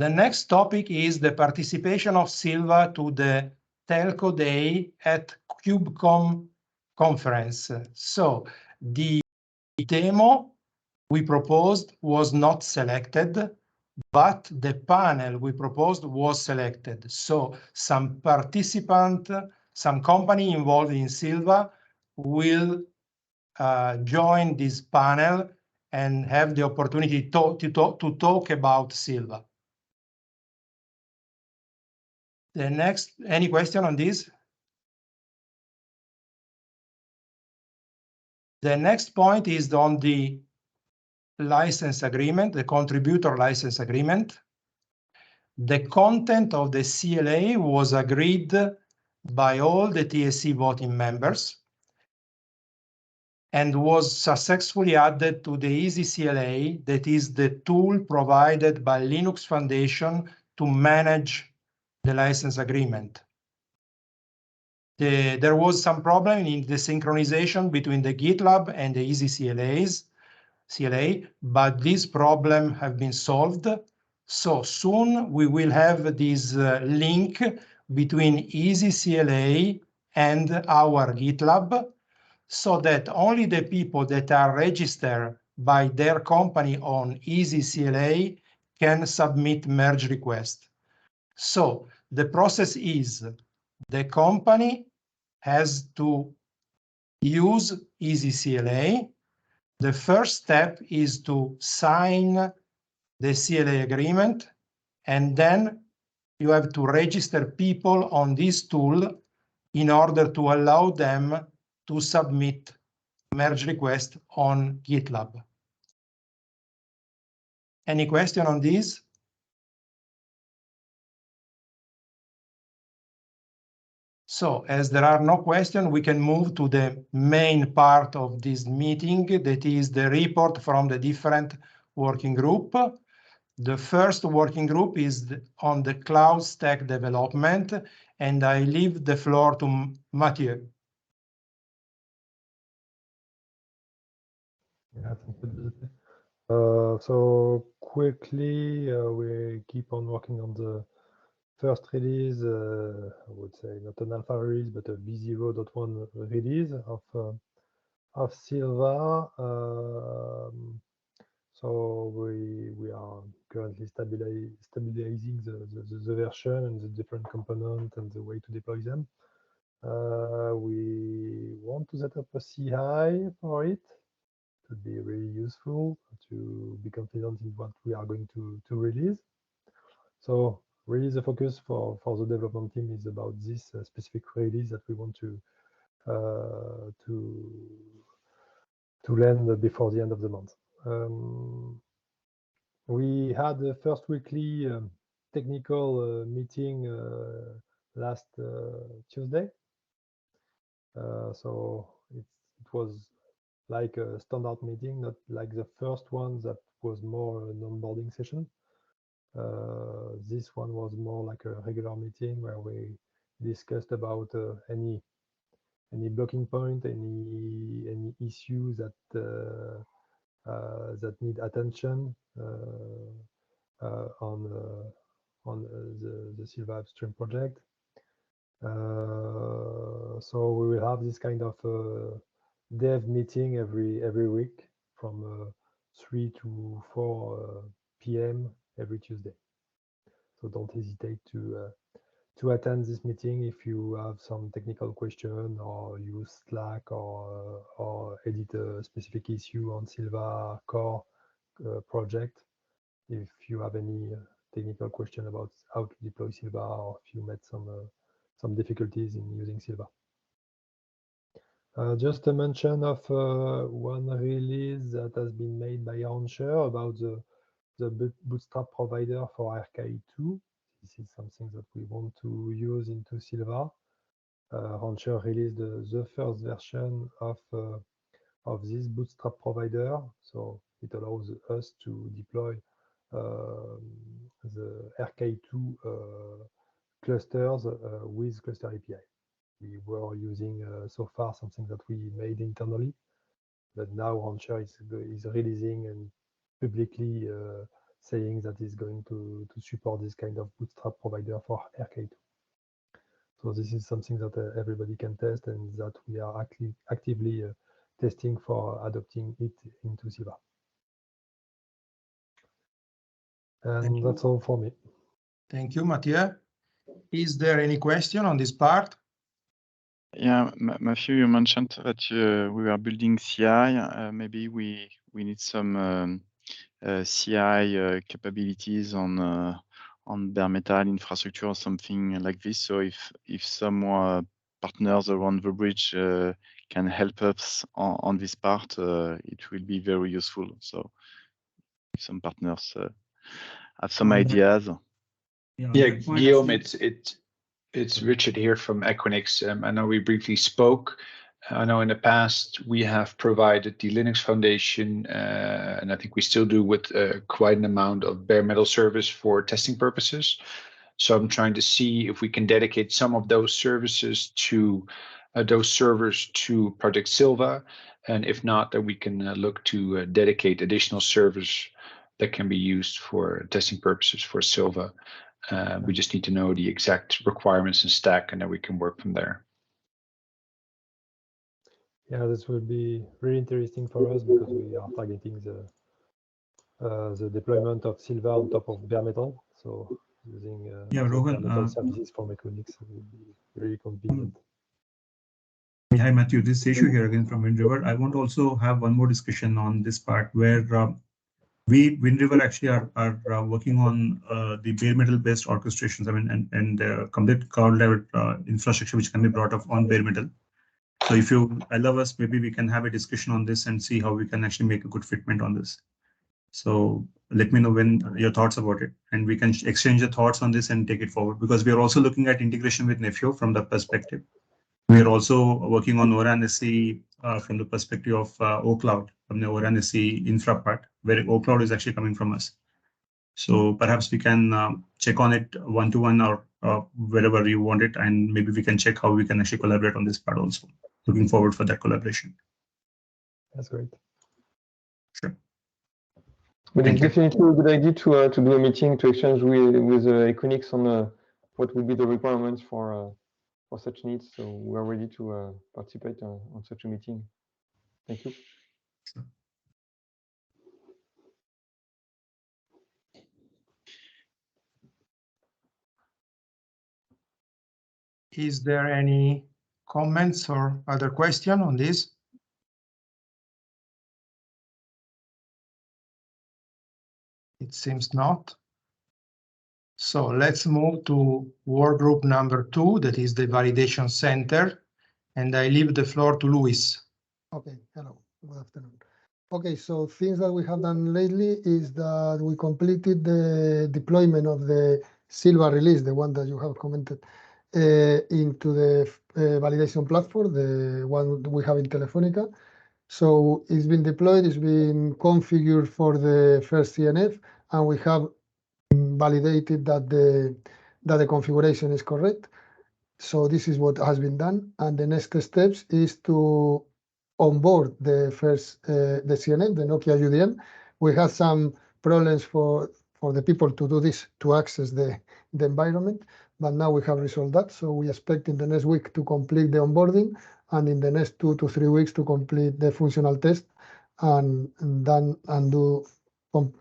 The next topic is the participation of Sylva to the Telco Day at KubeCom conference. So the demo we proposed was not selected, but the panel we proposed was selected. So some participant, some company involved in Sylva will join this panel and have the opportunity to talk about Sylva. The next, any question on this? The next point is on the license agreement, the contributor license agreement. The content of the CLA was agreed by all the TSC voting members and was successfully added to the Easy CLA, that is the tool provided by Linux Foundation to manage the license agreement. There was some problem in the synchronization between the GitLab and the Easy CLA, but this problem have been solved. So soon we will have this link between Easy CLA and our GitLab, so that only the people that are registered by their company on Easy CLA can submit merge request. So the process is the company has to use Easy CLA. The first step is to sign the CLA agreement, and then you have to register people on this tool in order to allow them to submit merge request on GitLab. Any question on this? So as there are no questions, we can move to the main part of this meeting, that is the report from the different working group. The first working group is on the cloud stack development, and I leave the floor to Mathieu. Yeah, thank you, Giuseppe. So quickly, we keep on working on the first release, I would say not an alpha release, but a B0.1 release of Sylva. So we are currently stabilizing the version and the different components and the way to deploy them. We want to set up a CI for it. It would be really useful to be confident in what we are going to release. So really the focus for the development team is about this specific release that we want to land before the end of the month. We had the first weekly technical meeting last Tuesday. So it was like a standard meeting, not like the first one that was more an onboarding session. This one was more like a regular meeting where we discussed about any blocking point, any issues that that need attention on the Sylva upstream project. So we will have this kind of dev meeting every week from 3 to 4 p.m. every Tuesday. So don't hesitate to attend this meeting if you have some technical question or use Slack or edit a specific issue on Sylva core project. If you have any technical question about how to deploy Sylva, or if you met some difficulties in using Sylva. Just a mention of one release that has been made by Rancher about the bootstrap provider for RKI2. This is something that we want to use into Sylva. Rancher released the first version of this bootstrap provider, so it allows us to deploy the RK2 clusters with cluster API. We were using so far something that we made internally, but now Rancher is releasing and publicly saying that it's going to support this kind of bootstrap provider for RK2. So this is something that everybody can test and that we are actively testing for adopting it into Sylva. And that's all for me. Thank you, Mathieu. Is there any question on this part? Yeah, Matthew, you mentioned that we are building CI. Maybe we need some CI capabilities on bare metal infrastructure or something like this. So if some partners around the bridge can help us on this part, it will be very useful. So if some partners have some ideas. Yeah, Guillaume, it's Richard here from Equinix. I know we briefly spoke. I know in the past we have provided the Linux Foundation, and I think we still do with quite an amount of bare metal service for testing purposes. So I'm trying to see if we can dedicate some of those services to those servers to Project Sylva, and if not, then we can look to dedicate additional servers that can be used for testing purposes for Sylva. We just need to know the exact requirements and stack, and then we can work from there. Yeah, this will be really interesting for us because we are targeting the deployment of Sylva on top of bare metal. So using bare metal services from Equinix will be really convenient. Hi, Matthew. This is Seshu here again from Wind River. I want to also have one more discussion on this part where we, Wind River, actually are working on the bare metal based orchestrations. I mean, and complete cloud level infrastructure which can be brought up on bare metal. So if you allow us, maybe we can have a discussion on this and see how we can actually make a good fitment on this. So let me know when your thoughts about it, and we can exchange your thoughts on this and take it forward, because we are also looking at integration with Nefio from that perspective. We are also working on ORAN SE from the perspective of OCloud, from the ORAN SE infra part, where OCloud is actually coming from us. So perhaps we can check on it one-to-one or wherever you want it, and maybe we can check how we can actually collaborate on this part also. Looking forward for that collaboration. That's great. Sure. But it's definitely a good idea to do a meeting to exchange with Equinix on what would be the requirements for such needs. So we are ready to participate on such a meeting. Thank you. Sure. Is there any comments or other question on this? It seems not. So let's move to work group number 2, that is the validation center. And I leave the floor to Luis. Okay, hello, good afternoon. Okay, so things that we have done lately is that we completed the deployment of the Sylva release, the one that you have commented, into the validation platform, the one we have in Telefonica. So it's been deployed, it's been configured for the first CNF, and we have validated that the configuration is correct. So this is what has been done, and the next steps is to onboard the first the CNF, the Nokia UDN. We had some problems for the people to do this, to access the environment, but now we have resolved that. So we expect in the next week to complete the onboarding, and in the next 2 to 3 weeks to complete the functional test, and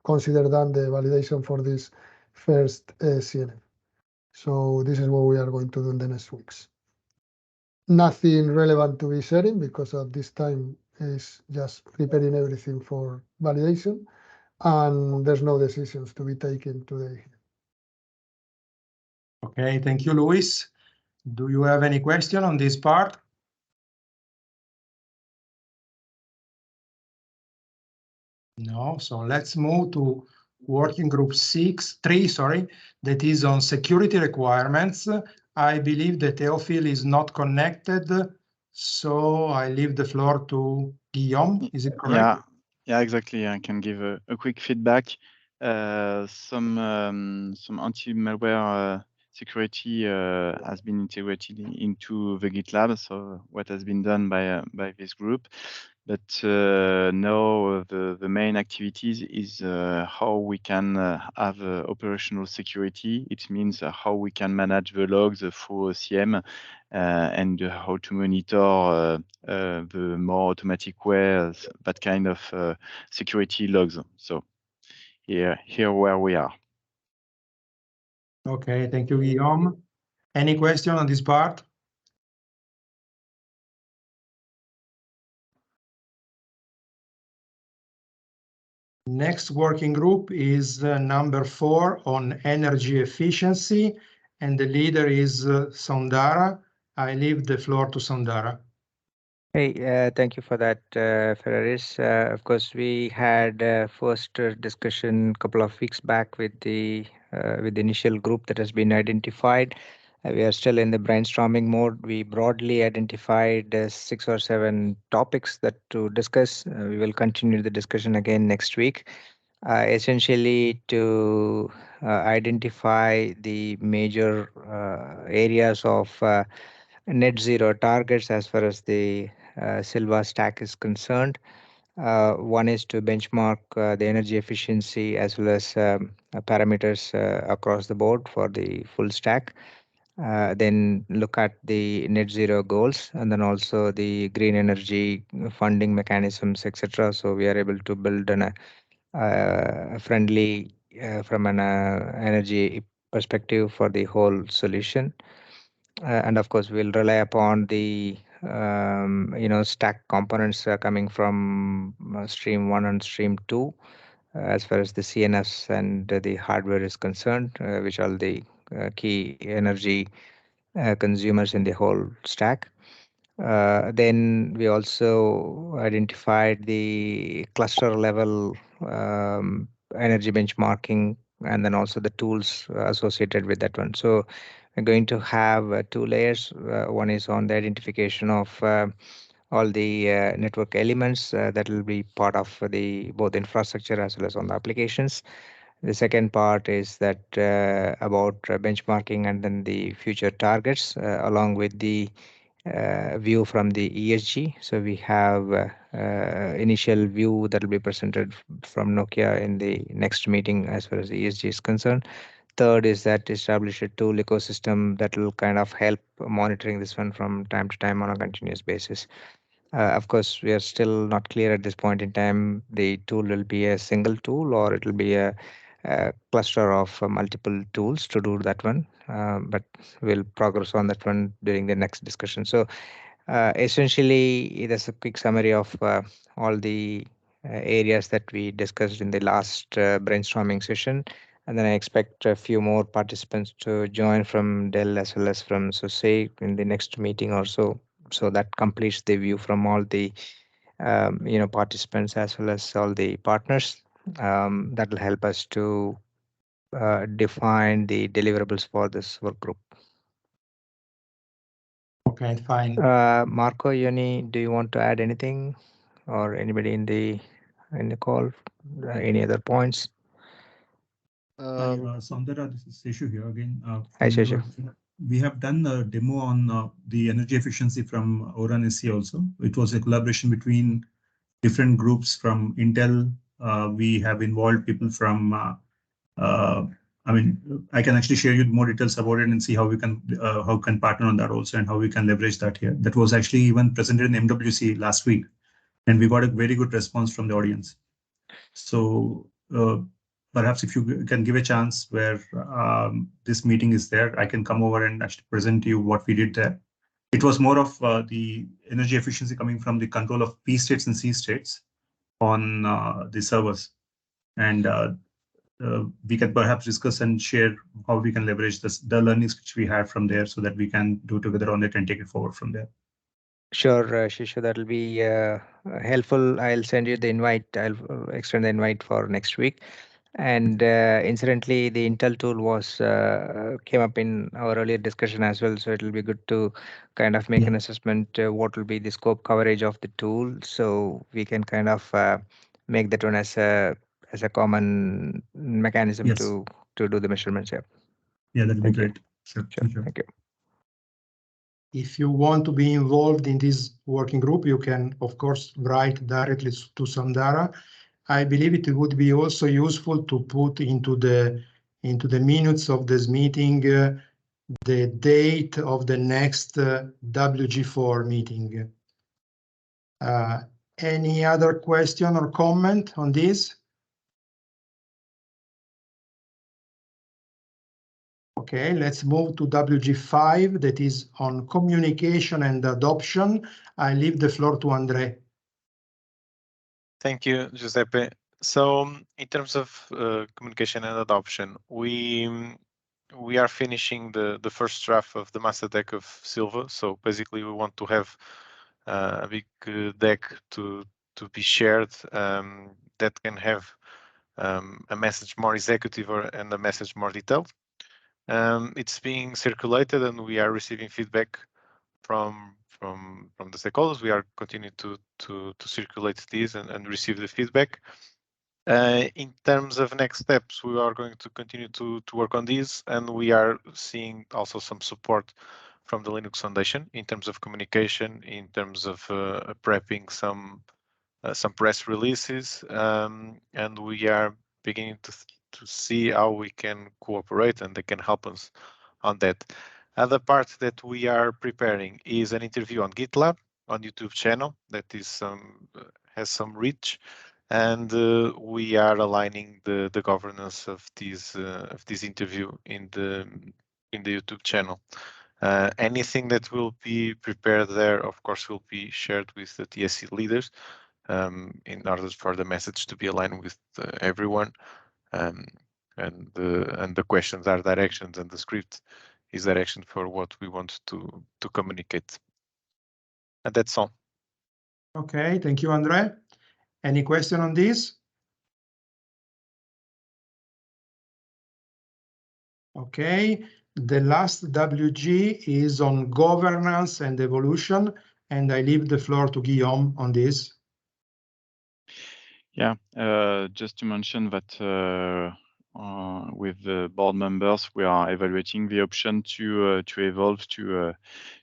consider done the validation for this first CNF. So this is what we are going to do in the next weeks. Nothing relevant to be sharing because at this time is just preparing everything for validation, and there's no decisions to be taken today. Okay, thank you, Luis. Do you have any question on this part? No, so let's move to working group 3, that is on security requirements. I believe that Theophil is not connected, so I leave the floor to Guillaume. Is it correct? Yeah, exactly. I can give a quick feedback. Some anti-malware security has been integrated into the GitLab. So what has been done by this group. But now the main activities is how we can have operational security. It means how we can manage the logs through OCM and how to monitor the more automatic way that kind of security logs. So here where we are. Okay, thank you, Guillaume. Any question on this part? Next working group is number 4 on energy efficiency, and the leader is Saundara. I leave the floor to Saundara. Hey, thank you for that, Ferraris. Of course, we had first discussion a couple of weeks back with the initial group that has been identified. We are still in the brainstorming mode. We broadly identified 6 or 7 topics that to discuss. We will continue the discussion again next week. Essentially to identify the major areas of net zero targets as far as the Sylva stack is concerned. One is to benchmark the energy efficiency as well as parameters across the board for the full stack. Then look at the net zero goals and then also the green energy funding mechanisms, etc. So we are able to build a friendly from an energy perspective for the whole solution. And of course, we'll rely upon the stack components coming from stream 1 and stream 2 as far as the CNS and the hardware is concerned, which are the key energy consumers in the whole stack. Then we also identified the cluster level energy benchmarking and then also the tools associated with that one. So we're going to have 2 layers. One is on the identification of all the network elements that will be part of the both infrastructure as well as on the applications. The second part is that about benchmarking and then the future targets along with the view from the ESG. So we have initial view that will be presented from Nokia in the next meeting as far as ESG is concerned. Third is that establish a tool ecosystem that will kind of help monitoring this one from time to time on a continuous basis. Of course, we are still not clear at this point in time. The tool will be a single tool or it will be a cluster of multiple tools to do that one. But we'll progress on that one during the next discussion. So essentially, there's a quick summary of all the areas that we discussed in the last brainstorming session. And then I expect a few more participants to join from Dell as well as from SOSE in the next meeting or so. So that completes the view from all the participants as well as all the partners. That will help us to define the deliverables for this work group. Okay, fine. Marco, Yoni, do you want to add anything, or anybody in the call? Any other points? Saundara, this is Seshu here again. Hi, Seshu. We have done a demo on the energy efficiency from Oran SC also. It was a collaboration between different groups from Intel. We have involved people from, I can actually share you more details about it and see how we can partner on that also and how we can leverage that here. That was actually even presented in MWC last week, and we got a very good response from the audience. So perhaps if you can give a chance where this meeting is there, I can come over and actually present to you what we did there. It was more of the energy efficiency coming from the control of P states and C states on the servers. And we can perhaps discuss and share how we can leverage the learnings which we had from there so that we can do together on it and take it forward from there. Sure, Shishu, that'll be helpful. I'll send you the invite. I'll extend the invite for next week. And incidentally, the Intel tool was came up in our earlier discussion as well. So it'll be good to kind of make an assessment what will be the scope coverage of the tool, so we can kind of make that one as a common mechanism to do the measurements. Yeah, that'd be great. Sure. Thank you. If you want to be involved in this working group, you can, of course, write directly to Sandara. I believe it would be also useful to put into the minutes of this meeting the date of the next WG4 meeting. Any other question or comment on this? Okay, let's move to WG5, that is on communication and adoption. I leave the floor to André. Thank you, Giuseppe. So in terms of communication and adoption, we are finishing the first draft of the master deck of Sylva. So basically, we want to have a big deck to be shared that can have a message more executive and a message more detailed. It's being circulated, and we are receiving feedback from the stakeholders. We are continuing to circulate these and receive the feedback. In terms of next steps, we are going to continue to work on these, and we are seeing also some support from the Linux Foundation in terms of communication, in terms of prepping some press releases, and we are beginning to see how we can cooperate, and they can help us on that. Other part that we are preparing is an interview on GitLab, on YouTube channel that is has some reach, and we are aligning the governance of this interview in the YouTube channel. Anything that will be prepared there, of course, will be shared with the TSC leaders in order for the message to be aligned with everyone. And the questions are directions, and the script is direction for what we want to communicate. And that's all. Okay, thank you, André. Any question on this? Okay, the last WG is on governance and evolution, and I leave the floor to Guillaume on this. Yeah, just to mention that with the board members, we are evaluating the option to evolve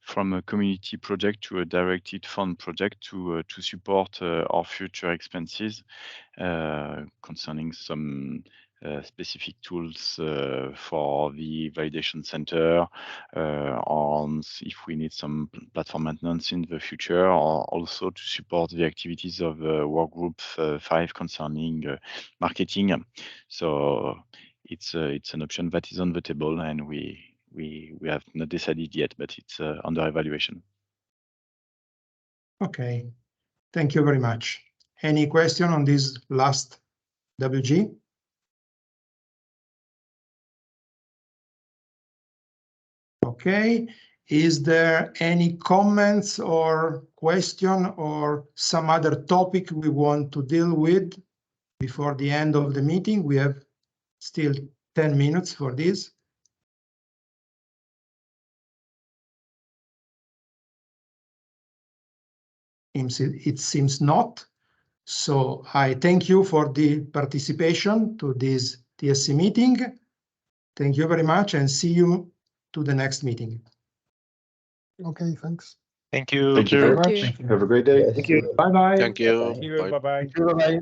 from a community project to a directed fund project to support our future expenses concerning some specific tools for the validation center, on if we need some platform maintenance in the future, or also to support the activities of work group 5 concerning marketing. So it's an option that is on the table, and we have not decided yet, but it's under evaluation. Okay, thank you very much. Any question on this last WG? Okay, is there any comments or question or some other topic we want to deal with before the end of the meeting? We have still 10 minutes for this. It seems not. So I thank you for the participation to this TSC meeting. Thank you very much, and see you to the next meeting. Okay, thanks. Thank you. Thank you very Thank much. Thank you. Have a great day. Yes. Bye-bye. Thank you. Thank you. Bye. Thank you. Bye-bye.